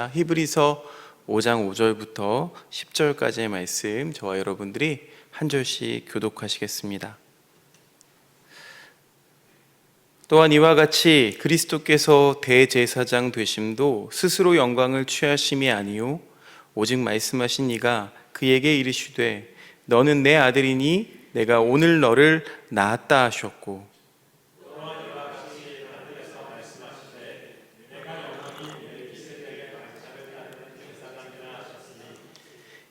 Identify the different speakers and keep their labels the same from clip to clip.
Speaker 1: 하겠습니다. 히브리서 5장 5절부터 10절까지의 말씀 저와 여러분들이 한 절씩 교독하시겠습니다. 또한 이와 같이 그리스도께서 대제사장 되심도 스스로 영광을 취하심이 아니요 오직 말씀하신 이가 그에게 이르시되 너는 내 아들이니 내가 오늘 너를 낳았다 하셨고,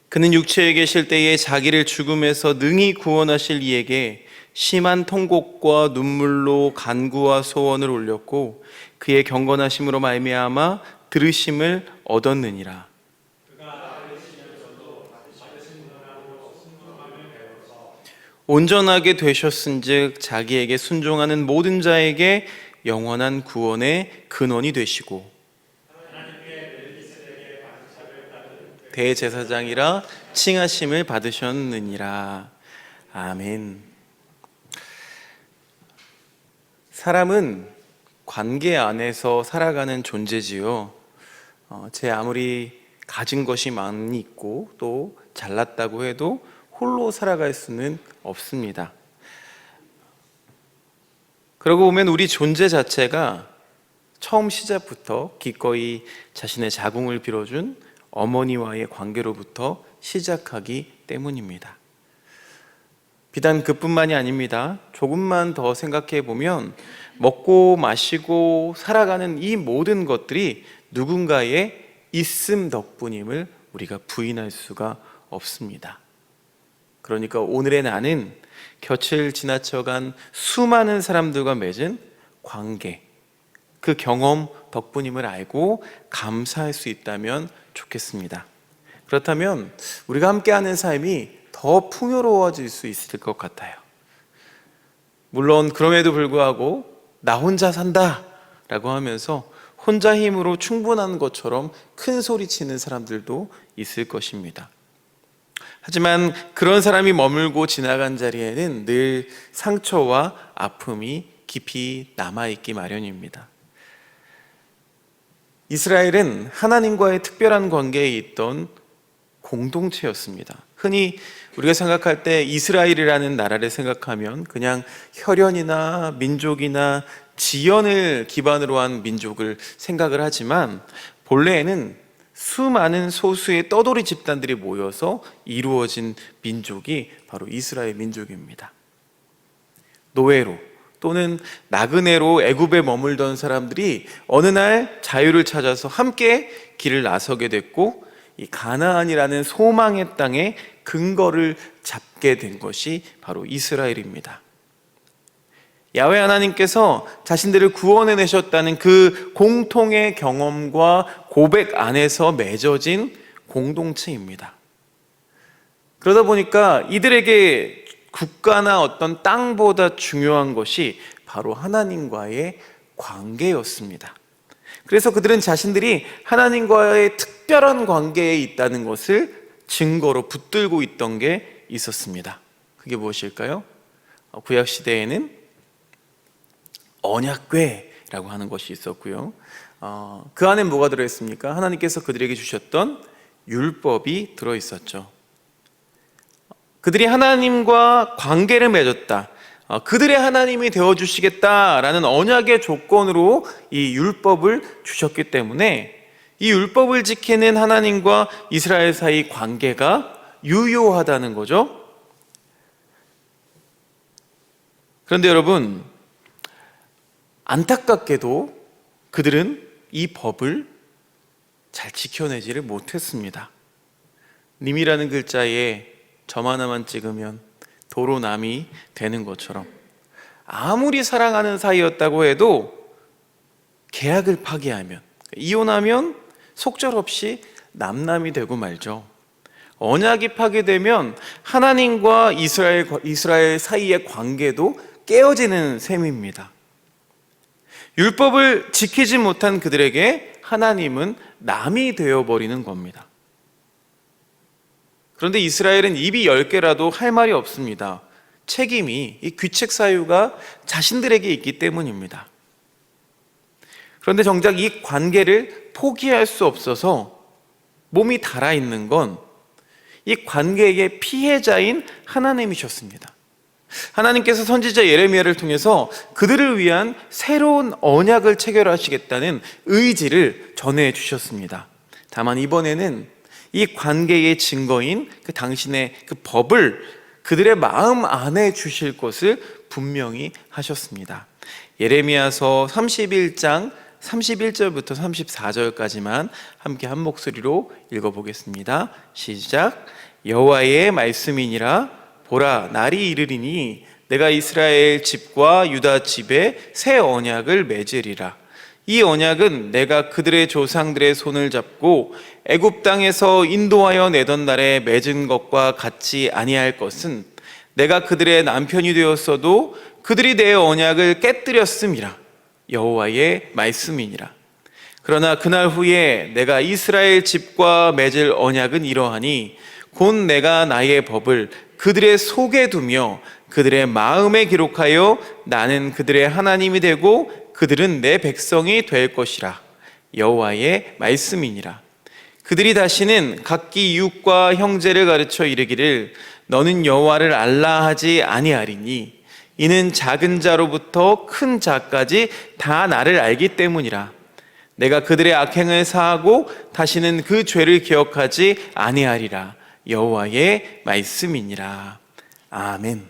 Speaker 1: 그는 육체에 계실 때에 자기를 죽음에서 능히 구원하실 이에게 심한 통곡과 눈물로 간구와 소원을 올렸고 그의 경건하심으로 말미암아 들으심을 얻었느니라. 온전하게 되셨은즉 자기에게 순종하는 모든 자에게 영원한 구원의 근원이 되시고 대제사장이라 칭하심을 받으셨느니라. 아멘. 사람은 관계 안에서 살아가는 존재지요. 제 아무리 가진 것이 많이 있고 또 잘났다고 해도 홀로 살아갈 수는 없습니다. 그러고 보면 우리 존재 자체가 처음 시작부터 기꺼이 자신의 자궁을 빌어준 어머니와의 관계로부터 시작하기 때문입니다. 비단 그뿐만이 아닙니다. 조금만 더 생각해 보면 먹고 마시고 살아가는 이 모든 것들이 누군가의 있음 덕분임을 우리가 부인할 수가 없습니다. 그러니까 오늘의 나는 곁을 지나쳐간 수많은 사람들과 맺은 관계, 그 경험 덕분임을 알고 감사할 수 있다면 좋겠습니다. 그렇다면 우리가 함께하는 삶이 더 풍요로워질 수 있을 것 같아요. 물론 그럼에도 불구하고 나 혼자 산다 라고 하면서 혼자 힘으로 충분한 것처럼 큰 소리치는 사람들도 있을 것입니다. 하지만 그런 사람이 머물고 지나간 자리에는 늘 상처와 아픔이 깊이 남아있기 마련입니다. 이스라엘은 하나님과의 특별한 관계에 있던 공동체였습니다. 흔히 우리가 생각할 때 이스라엘이라는 나라를 생각하면 그냥 혈연이나 민족이나 지연을 기반으로 한 민족을 생각을 하지만 본래에는 수많은 소수의 떠돌이 집단들이 모여서 이루어진 민족이 바로 이스라엘 민족입니다. 노예로 또는 나그네로 애굽에 머물던 사람들이 어느 날 자유를 찾아서 함께 길을 나서게 됐고 이 가나안이라는 소망의 땅에 근거를 잡게 된 것이 바로 이스라엘입니다. 야훼 하나님께서 자신들을 구원해내셨다는 그 공통의 경험과 고백 안에서 맺어진 공동체입니다. 그러다 보니까 이들에게 국가나 어떤 땅보다 중요한 것이 바로 하나님과의 관계였습니다. 그래서 그들은 자신들이 하나님과의 특별한 관계에 있다는 것을 증거로 붙들고 있던 게 있었습니다. 그게 무엇일까요? 구약시대에는 언약궤라고 하는 것이 있었고요. 그 안에 뭐가 들어있습니까? 하나님께서 그들에게 주셨던 율법이 들어있었죠. 그들이 하나님과 관계를 맺었다, 그들의 하나님이 되어주시겠다라는 언약의 조건으로 이 율법을 주셨기 때문에 이 율법을 지키는 하나님과 이스라엘 사이 관계가 유효하다는 거죠. 그런데 여러분, 안타깝게도 그들은 이 법을 잘 지켜내지를 못했습니다. 님이라는 글자에 점 하나만 찍으면 도로 남이 되는 것처럼 아무리 사랑하는 사이였다고 해도 계약을 파기하면, 이혼하면 속절없이 남남이 되고 말죠. 언약이 파괴되면 하나님과 이스라엘 사이의 관계도 깨어지는 셈입니다. 율법을 지키지 못한 그들에게 하나님은 남이 되어버리는 겁니다. 그런데 이스라엘은 입이 10개라도 할 말이 없습니다. 책임이, 이 귀책 사유가 자신들에게 있기 때문입니다. 그런데 정작 이 관계를 포기할 수 없어서 몸이 달아있는 건 이 관계의 피해자인 하나님이셨습니다. 하나님께서 선지자 예레미야를 통해서 그들을 위한 새로운 언약을 체결하시겠다는 의지를 전해 주셨습니다. 다만 이번에는 이 관계의 증거인 당신의 그 법을 그들의 마음 안에 주실 것을 분명히 하셨습니다. 예레미야서 31장 31절부터 34절까지만 함께 한 목소리로 읽어보겠습니다. 시작. 여호와의 말씀이니라. 보라, 날이 이르리니 내가 이스라엘 집과 유다 집에 새 언약을 맺으리라. 이 언약은 내가 그들의 조상들의 손을 잡고 애굽 땅에서 인도하여 내던 날에 맺은 것과 같지 아니할 것은 내가 그들의 남편이 되었어도 그들이 내 언약을 깨뜨렸음이라. 여호와의 말씀이니라. 그러나 그날 후에 내가 이스라엘 집과 맺을 언약은 이러하니 곧 내가 나의 법을 그들의 속에 두며 그들의 마음에 기록하여 나는 그들의 하나님이 되고 그들은 내 백성이 될 것이라. 여호와의 말씀이니라. 그들이 다시는 각기 이웃과 형제를 가르쳐 이르기를 너는 여호와를 알라 하지 아니하리니 이는 작은 자로부터 큰 자까지 다 나를 알기 때문이라. 내가 그들의 악행을 사하고 다시는 그 죄를 기억하지 아니하리라. 여호와의 말씀이니라. 아멘.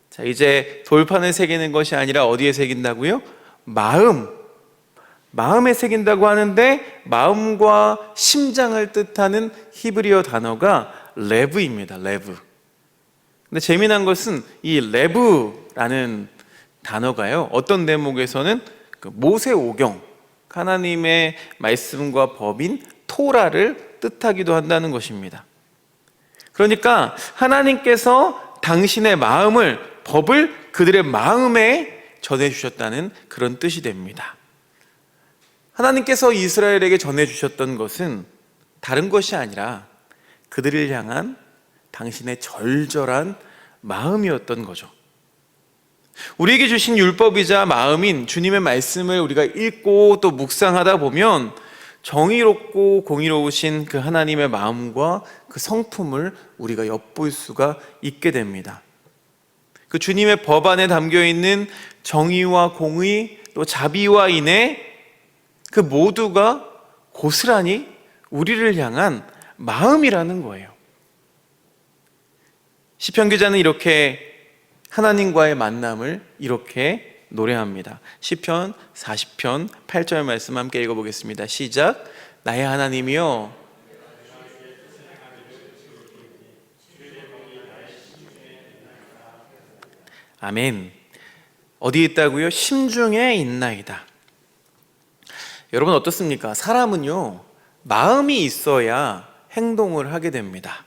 Speaker 1: 자, 이제 돌판을 새기는 것이 아니라 어디에 새긴다고요? 마음에 새긴다고 하는데 마음과 심장을 뜻하는 히브리어 단어가 레브입니다. 레브. 근데 재미난 것은 이 레브라는 단어가요, 어떤 대목에서는 모세오경, 하나님의 말씀과 법인 토라를 뜻하기도 한다는 것입니다. 그러니까 하나님께서 당신의 마음을, 법을 그들의 마음에 전해주셨다는 그런 뜻이 됩니다. 하나님께서 이스라엘에게 전해주셨던 것은 다른 것이 아니라 그들을 향한 당신의 절절한 마음이었던 거죠. 우리에게 주신 율법이자 마음인 주님의 말씀을 우리가 읽고 또 묵상하다 보면 정의롭고 공의로우신 그 하나님의 마음과 그 성품을 우리가 엿볼 수가 있게 됩니다. 그 주님의 법 안에 담겨 있는 정의와 공의 또 자비와 인애, 그 모두가 고스란히 우리를 향한 마음이라는 거예요. 시편 기자는 이렇게 하나님과의 만남을 이렇게 노래합니다. 시편 40편 8절 말씀 함께 읽어보겠습니다. 시작. 나의 하나님이여, 아멘. 어디 있다고요? 심중에 있나이다. 여러분 어떻습니까? 사람은요, 마음이 있어야 행동을 하게 됩니다.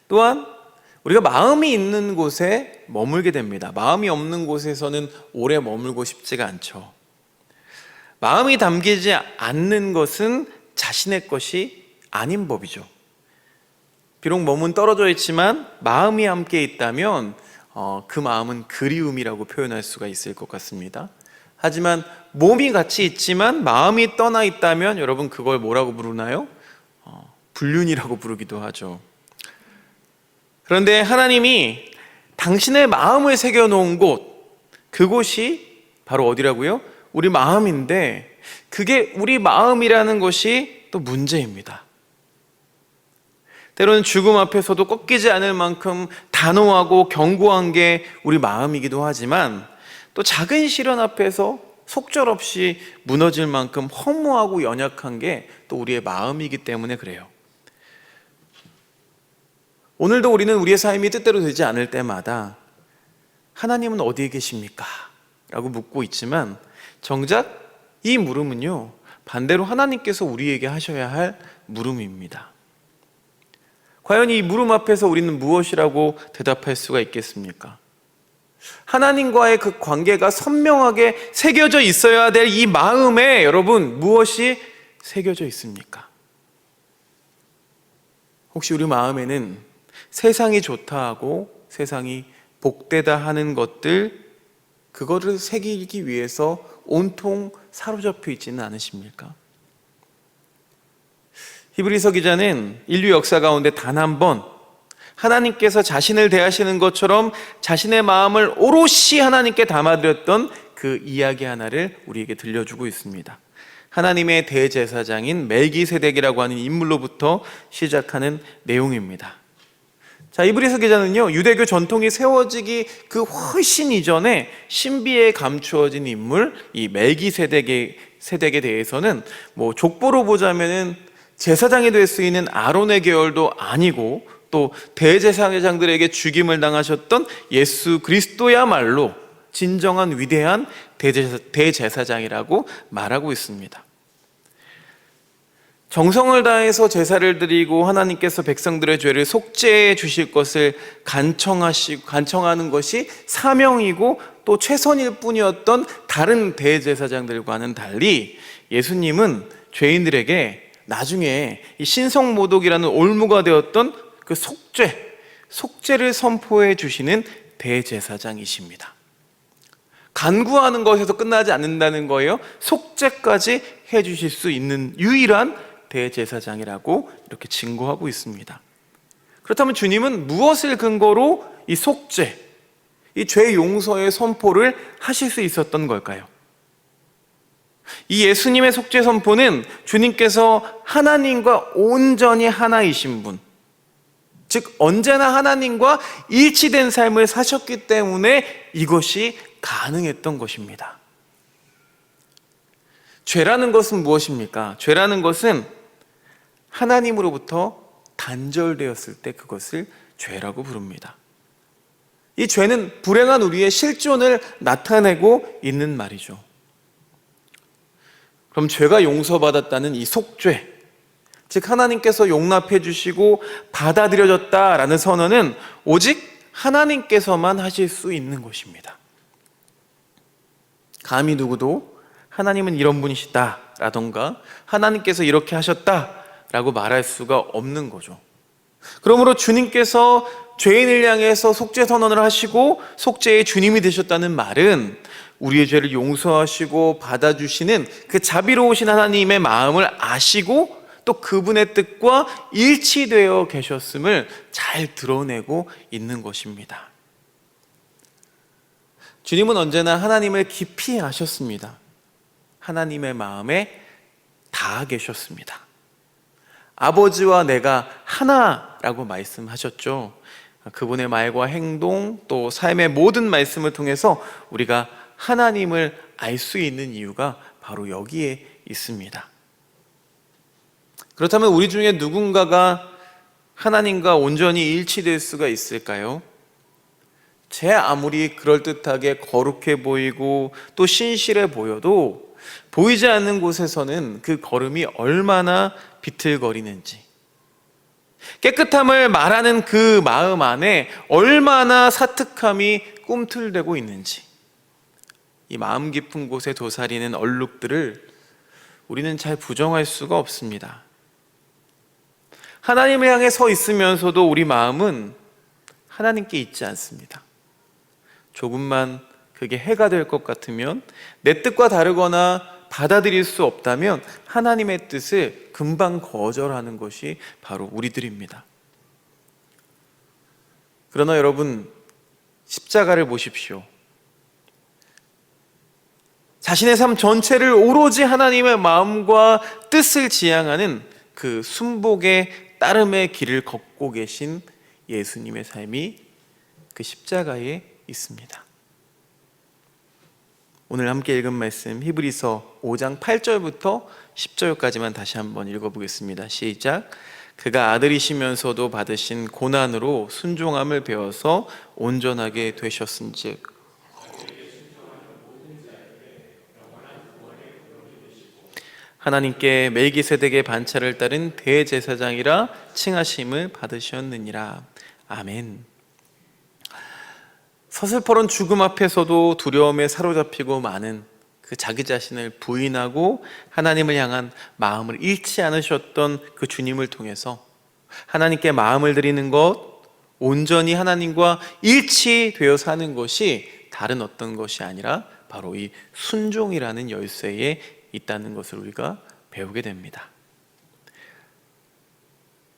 Speaker 1: 또한 우리가 마음이 있는 곳에 머물게 됩니다. 마음이 없는 곳에서는 오래 머물고 싶지가 않죠. 마음이 담기지 않는 것은 자신의 것이 아닌 법이죠. 비록 몸은 떨어져 있지만 마음이 함께 있다면 그 마음은 그리움이라고 표현할 수가 있을 것 같습니다. 하지만 몸이 같이 있지만 마음이 떠나 있다면 여러분 그걸 뭐라고 부르나요? 불륜이라고 부르기도 하죠. 그런데 하나님이 당신의 마음을 새겨놓은 곳, 그곳이 바로 어디라고요? 우리 마음인데 그게 우리 마음이라는 것이 또 문제입니다. 때로는 죽음 앞에서도 꺾이지 않을 만큼 단호하고 견고한 게 우리 마음이기도 하지만 또 작은 시련 앞에서 속절없이 무너질 만큼 허무하고 연약한 게 또 우리의 마음이기 때문에 그래요. 오늘도 우리는 우리의 삶이 뜻대로 되지 않을 때마다 하나님은 어디에 계십니까? 라고 묻고 있지만 정작 이 물음은요, 반대로 하나님께서 우리에게 하셔야 할 물음입니다. 과연 이 물음 앞에서 우리는 무엇이라고 대답할 수가 있겠습니까? 하나님과의 그 관계가 선명하게 새겨져 있어야 될 이 마음에 여러분 무엇이 새겨져 있습니까? 혹시 우리 마음에는 세상이 좋다 하고 세상이 복되다 하는 것들, 그거를 새기기 위해서 온통 사로잡혀 있지는 않으십니까? 히브리서 기자는 인류 역사 가운데 단 한 번 하나님께서 자신을 대하시는 것처럼 자신의 마음을 오롯이 하나님께 담아드렸던 그 이야기 하나를 우리에게 들려주고 있습니다. 하나님의 대제사장인 멜기세덱이라고 하는 인물로부터 시작하는 내용입니다. 자, 히브리서 기자는요, 유대교 전통이 세워지기 그 훨씬 이전에 신비에 감추어진 인물, 이 멜기세덱에 대해서는 족보로 보자면은 제사장이 될 수 있는 아론의 계열도 아니고, 또 대제사장들에게 죽임을 당하셨던 예수 그리스도야말로 진정한 위대한 대제사장이라고 말하고 있습니다. 정성을 다해서 제사를 드리고 하나님께서 백성들의 죄를 속죄해 주실 것을 간청하는 것이 사명이고 또 최선일 뿐이었던 다른 대제사장들과는 달리 예수님은 죄인들에게 나중에 이 신성모독이라는 올무가 되었던 그 속죄를 선포해 주시는 대제사장이십니다. 간구하는 것에서 끝나지 않는다는 거예요. 속죄까지 해 주실 수 있는 유일한 대제사장이라고 이렇게 증거하고 있습니다. 그렇다면 주님은 무엇을 근거로 이 속죄, 이 죄 용서의 선포를 하실 수 있었던 걸까요? 이 예수님의 속죄 선포는 주님께서 하나님과 온전히 하나이신 분, 즉 언제나 하나님과 일치된 삶을 사셨기 때문에 이것이 가능했던 것입니다. 죄라는 것은 무엇입니까? 죄라는 것은 하나님으로부터 단절되었을 때 그것을 죄라고 부릅니다. 이 죄는 불행한 우리의 실존을 나타내고 있는 말이죠. 그럼 죄가 용서받았다는 이 속죄, 즉 하나님께서 용납해 주시고 받아들여졌다라는 선언은 오직 하나님께서만 하실 수 있는 것입니다. 감히 누구도 하나님은 이런 분이시다 라던가 하나님께서 이렇게 하셨다라고 말할 수가 없는 거죠. 그러므로 주님께서 죄인을 향해서 속죄 선언을 하시고 속죄의 주님이 되셨다는 말은 우리의 죄를 용서하시고 받아주시는 그 자비로우신 하나님의 마음을 아시고 또 그분의 뜻과 일치되어 계셨음을 잘 드러내고 있는 것입니다. 주님은 언제나 하나님을 깊이 아셨습니다. 하나님의 마음에 닿아 계셨습니다. 아버지와 내가 하나라고 말씀하셨죠. 그분의 말과 행동 또 삶의 모든 말씀을 통해서 우리가 하나님을 알 수 있는 이유가 바로 여기에 있습니다. 그렇다면 우리 중에 누군가가 하나님과 온전히 일치될 수가 있을까요? 제 아무리 그럴듯하게 거룩해 보이고 또 신실해 보여도 보이지 않는 곳에서는 그 걸음이 얼마나 비틀거리는지, 깨끗함을 말하는 그 마음 안에 얼마나 사특함이 꿈틀대고 있는지, 이 마음 깊은 곳에 도사리는 얼룩들을 우리는 잘 부정할 수가 없습니다. 하나님을 향해 서 있으면서도 우리 마음은 하나님께 있지 않습니다. 조금만 그게 해가 될 것 같으면, 내 뜻과 다르거나 받아들일 수 없다면 하나님의 뜻을 금방 거절하는 것이 바로 우리들입니다. 그러나 여러분, 십자가를 보십시오. 자신의 삶 전체를 오로지 하나님의 마음과 뜻을 지향하는 그 순복의 따름의 길을 걷고 계신 예수님의 삶이 그 십자가에 있습니다. 오늘 함께 읽은 말씀 히브리서 5장 8절부터 10절까지만 다시 한번 읽어보겠습니다. 시작. 그가 아들이시면서도 받으신 고난으로 순종함을 배워서 온전하게 되셨은즉 하나님께 멜기세덱의 반차를 따른 대제사장이라 칭하심을 받으셨느니라. 아멘. 서슬퍼런 죽음 앞에서도 두려움에 사로잡히고 많은 그 자기 자신을 부인하고 하나님을 향한 마음을 잃지 않으셨던 그 주님을 통해서 하나님께 마음을 드리는 것, 온전히 하나님과 일치되어 사는 것이 다른 어떤 것이 아니라 바로 이 순종이라는 열쇠에 있다는 것을 우리가 배우게 됩니다.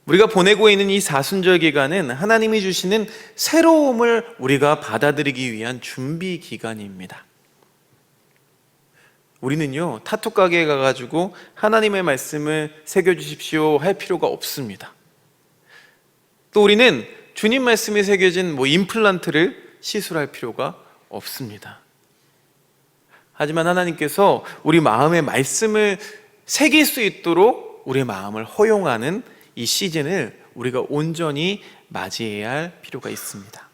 Speaker 1: 우리가 보내고 있는 이 사순절 기간은 하나님이 주시는 새로움을 우리가 받아들이기 위한 준비 기간입니다. 우리는요, 타투 가게에 가가지고 하나님의 말씀을 새겨주십시오 할 필요가 없습니다. 또 우리는 주님 말씀이 새겨진 임플란트를 시술할 필요가 없습니다. 하지만 하나님께서 우리 마음에 말씀을 새길 수 있도록 우리의 마음을 허용하는 이 시즌을 우리가 온전히 맞이해야 할 필요가 있습니다.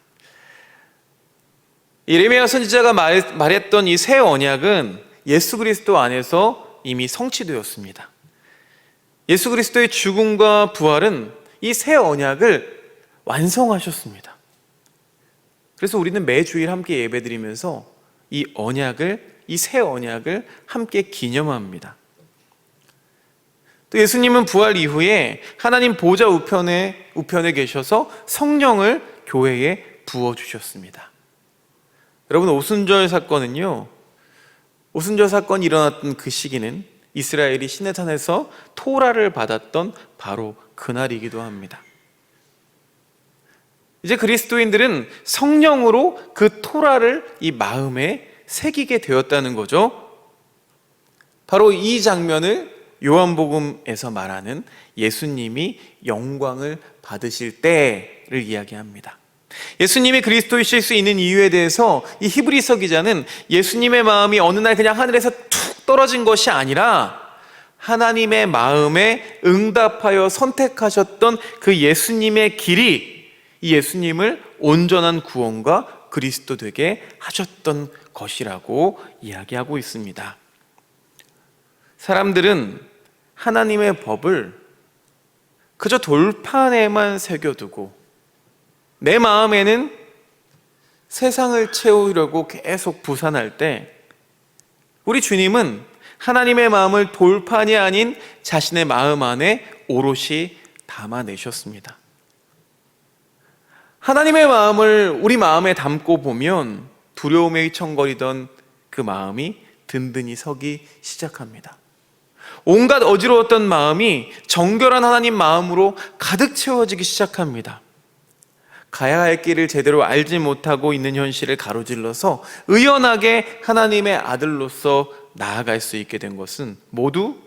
Speaker 1: 예레미야 선지자가 말했던 이 새 언약은 예수 그리스도 안에서 이미 성취되었습니다. 예수 그리스도의 죽음과 부활은 이 새 언약을 완성하셨습니다. 그래서 우리는 매주일 함께 예배드리면서 이 새 언약을 함께 기념합니다. 또 예수님은 부활 이후에 하나님 보좌 우편에 계셔서 성령을 교회에 부어주셨습니다. 여러분, 오순절 사건이 일어났던 그 시기는 이스라엘이 시내산에서 토라를 받았던 바로 그날이기도 합니다. 이제 그리스도인들은 성령으로 그 토라를 이 마음에 새기게 되었다는 거죠. 바로 이 장면을 요한복음에서 말하는 예수님이 영광을 받으실 때를 이야기합니다. 예수님이 그리스도이실 수 있는 이유에 대해서 이 히브리서 기자는 예수님의 마음이 어느 날 그냥 하늘에서 툭 떨어진 것이 아니라 하나님의 마음에 응답하여 선택하셨던 그 예수님의 길이 이 예수님을 온전한 구원과 그리스도 되게 하셨던 것이라고 이야기하고 있습니다. 사람들은 하나님의 법을 그저 돌판에만 새겨두고 내 마음에는 세상을 채우려고 계속 부산할 때 우리 주님은 하나님의 마음을 돌판이 아닌 자신의 마음 안에 오롯이 담아내셨습니다. 하나님의 마음을 우리 마음에 담고 보면 두려움에 휘청거리던 그 마음이 든든히 서기 시작합니다. 온갖 어지러웠던 마음이 정결한 하나님 마음으로 가득 채워지기 시작합니다. 가야 할 길을 제대로 알지 못하고 있는 현실을 가로질러서 의연하게 하나님의 아들로서 나아갈 수 있게 된 것은 모두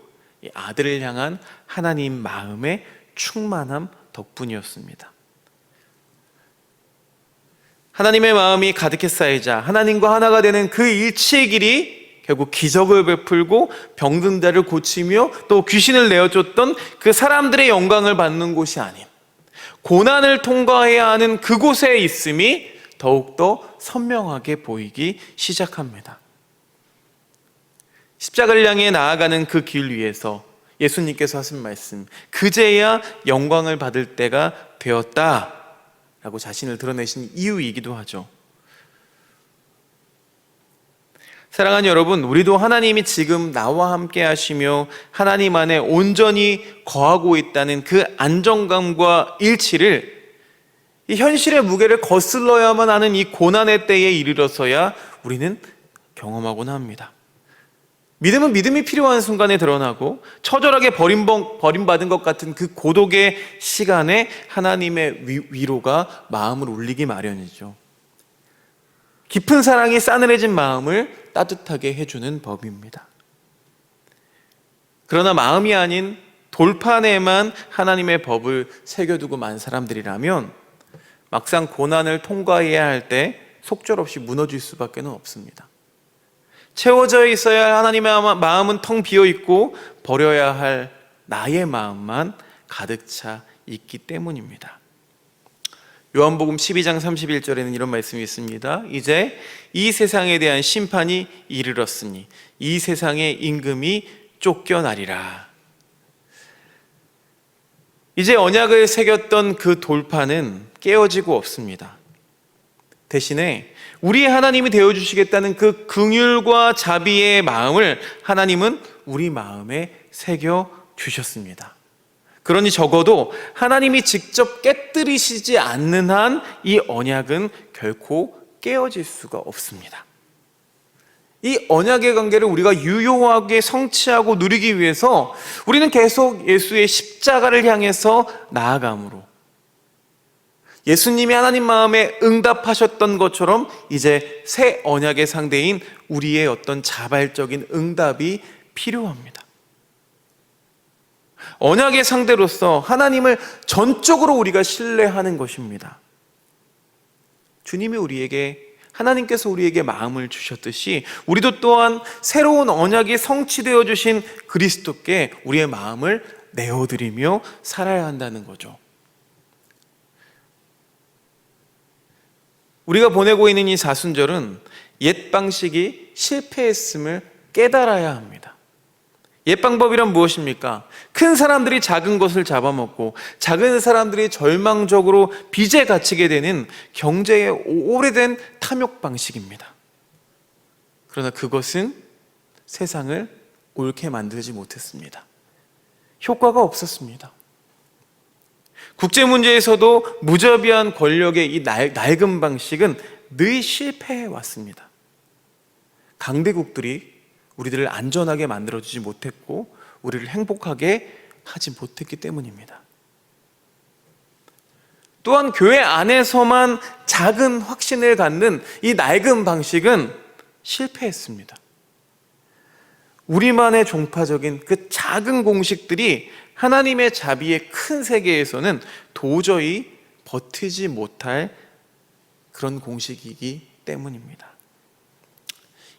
Speaker 1: 이 아들을 향한 하나님 마음의 충만함 덕분이었습니다. 하나님의 마음이 가득히 쌓이자 하나님과 하나가 되는 그 일치의 길이 결국 기적을 베풀고 병든 자를 고치며 또 귀신을 내어쫓던 그 사람들의 영광을 받는 곳이 아닌 고난을 통과해야 하는 그곳에 있음이 더욱더 선명하게 보이기 시작합니다. 십자가를 향해 나아가는 그 길 위에서 예수님께서 하신 말씀, 그제야 영광을 받을 때가 되었다 라고 자신을 드러내신 이유이기도 하죠. 사랑하는 여러분, 우리도 하나님이 지금 나와 함께 하시며 하나님 안에 온전히 거하고 있다는 그 안정감과 일치를 이 현실의 무게를 거슬러야만 하는 이 고난의 때에 이르러서야 우리는 경험하곤 합니다. 믿음은 믿음이 필요한 순간에 드러나고 처절하게 버림받은 것 같은 그 고독의 시간에 하나님의 위로가 마음을 울리기 마련이죠. 깊은 사랑이 싸늘해진 마음을 따뜻하게 해주는 법입니다. 그러나 마음이 아닌 돌판에만 하나님의 법을 새겨두고 만 사람들이라면 막상 고난을 통과해야 할 때 속절없이 무너질 수밖에 없습니다. 채워져 있어야 할 하나님의 마음은 텅 비어있고 버려야 할 나의 마음만 가득 차 있기 때문입니다. 요한복음 12장 31절에는 이런 말씀이 있습니다. 이제 이 세상에 대한 심판이 이르렀으니 이 세상의 임금이 쫓겨나리라. 이제 언약을 새겼던 그 돌판은 깨어지고 없습니다. 대신에 우리의 하나님이 되어주시겠다는 그 긍휼과 자비의 마음을 하나님은 우리 마음에 새겨주셨습니다. 그러니 적어도 하나님이 직접 깨뜨리시지 않는 한 이 언약은 결코 깨어질 수가 없습니다. 이 언약의 관계를 우리가 유효하게 성취하고 누리기 위해서 우리는 계속 예수의 십자가를 향해서 나아감으로 예수님이 하나님 마음에 응답하셨던 것처럼 이제 새 언약의 상대인 우리의 어떤 자발적인 응답이 필요합니다. 언약의 상대로서 하나님을 전적으로 우리가 신뢰하는 것입니다. 주님이 하나님께서 우리에게 마음을 주셨듯이 우리도 또한 새로운 언약이 성취되어 주신 그리스도께 우리의 마음을 내어드리며 살아야 한다는 거죠. 우리가 보내고 있는 이 사순절은 옛 방식이 실패했음을 깨달아야 합니다. 옛 방법이란 무엇입니까? 큰 사람들이 작은 것을 잡아먹고 작은 사람들이 절망적으로 빚에 갇히게 되는 경제의 오래된 탐욕 방식입니다. 그러나 그것은 세상을 옳게 만들지 못했습니다. 효과가 없었습니다. 국제 문제에서도 무자비한 권력의 이 낡은 방식은 늘 실패해 왔습니다. 강대국들이 우리들을 안전하게 만들어주지 못했고 우리를 행복하게 하지 못했기 때문입니다. 또한 교회 안에서만 작은 확신을 갖는 이 낡은 방식은 실패했습니다. 우리만의 종파적인 그 작은 공식들이 하나님의 자비의 큰 세계에서는 도저히 버티지 못할 그런 공식이기 때문입니다.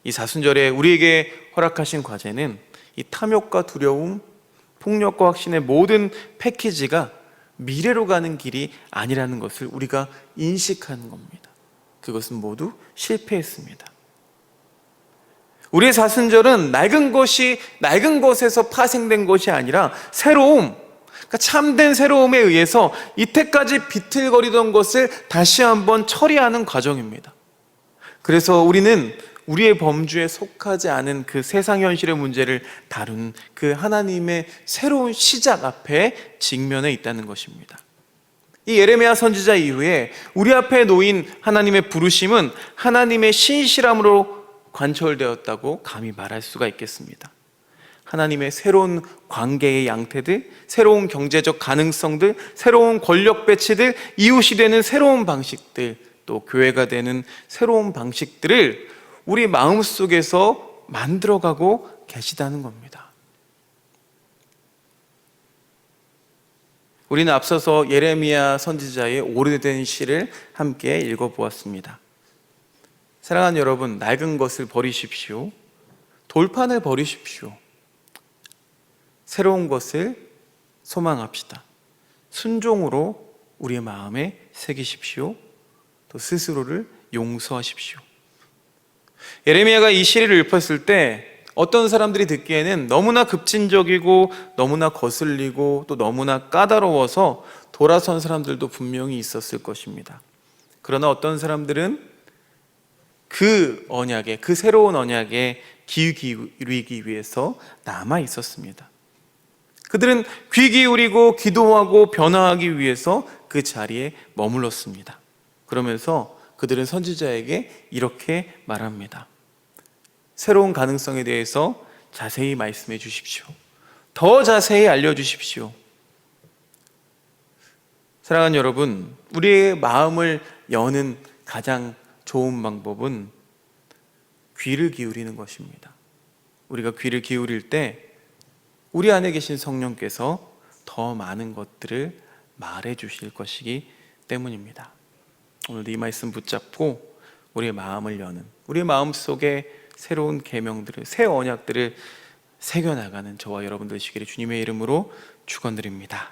Speaker 1: 이 사순절에 우리에게 허락하신 과제는 이 탐욕과 두려움, 폭력과 확신의 모든 패키지가 미래로 가는 길이 아니라는 것을 우리가 인식하는 겁니다. 그것은 모두 실패했습니다. 우리의 사순절은 낡은 것에서 파생된 것이 아니라 새로움, 그러니까 참된 새로움에 의해서 이때까지 비틀거리던 것을 다시 한번 처리하는 과정입니다. 그래서 우리는 우리의 범주에 속하지 않은 그 세상 현실의 문제를 다룬 그 하나님의 새로운 시작 앞에 직면해 있다는 것입니다. 이 예레미야 선지자 이후에 우리 앞에 놓인 하나님의 부르심은 하나님의 신실함으로 관철되었다고 감히 말할 수가 있겠습니다. 하나님의 새로운 관계의 양태들, 새로운 경제적 가능성들, 새로운 권력 배치들, 이웃이 되는 새로운 방식들, 또 교회가 되는 새로운 방식들을 우리 마음속에서 만들어가고 계시다는 겁니다. 우리는 앞서서 예레미야 선지자의 오래된 시를 함께 읽어보았습니다. 사랑하는 여러분, 낡은 것을 버리십시오. 돌판을 버리십시오. 새로운 것을 소망합시다. 순종으로 우리의 마음에 새기십시오. 또 스스로를 용서하십시오. 예레미야가 이 시를 읊었을 때 어떤 사람들이 듣기에는 너무나 급진적이고 너무나 거슬리고 또 너무나 까다로워서 돌아선 사람들도 분명히 있었을 것입니다. 그러나 어떤 사람들은 그 언약에, 그 새로운 언약에 귀 기울이기 위해서 남아 있었습니다. 그들은 귀 기울이고 기도하고 변화하기 위해서 그 자리에 머물렀습니다. 그러면서 그들은 선지자에게 이렇게 말합니다. 새로운 가능성에 대해서 자세히 말씀해 주십시오. 더 자세히 알려주십시오. 사랑하는 여러분, 우리의 마음을 여는 가장 좋은 방법은 귀를 기울이는 것입니다. 우리가 귀를 기울일 때 우리 안에 계신 성령께서 더 많은 것들을 말해 주실 것이기 때문입니다. 오늘도 이 말씀 붙잡고 우리의 마음을 여는, 우리의 마음속에 새로운 계명들을, 새 언약들을 새겨나가는 저와 여러분들 되시기를 주님의 이름으로 축원드립니다.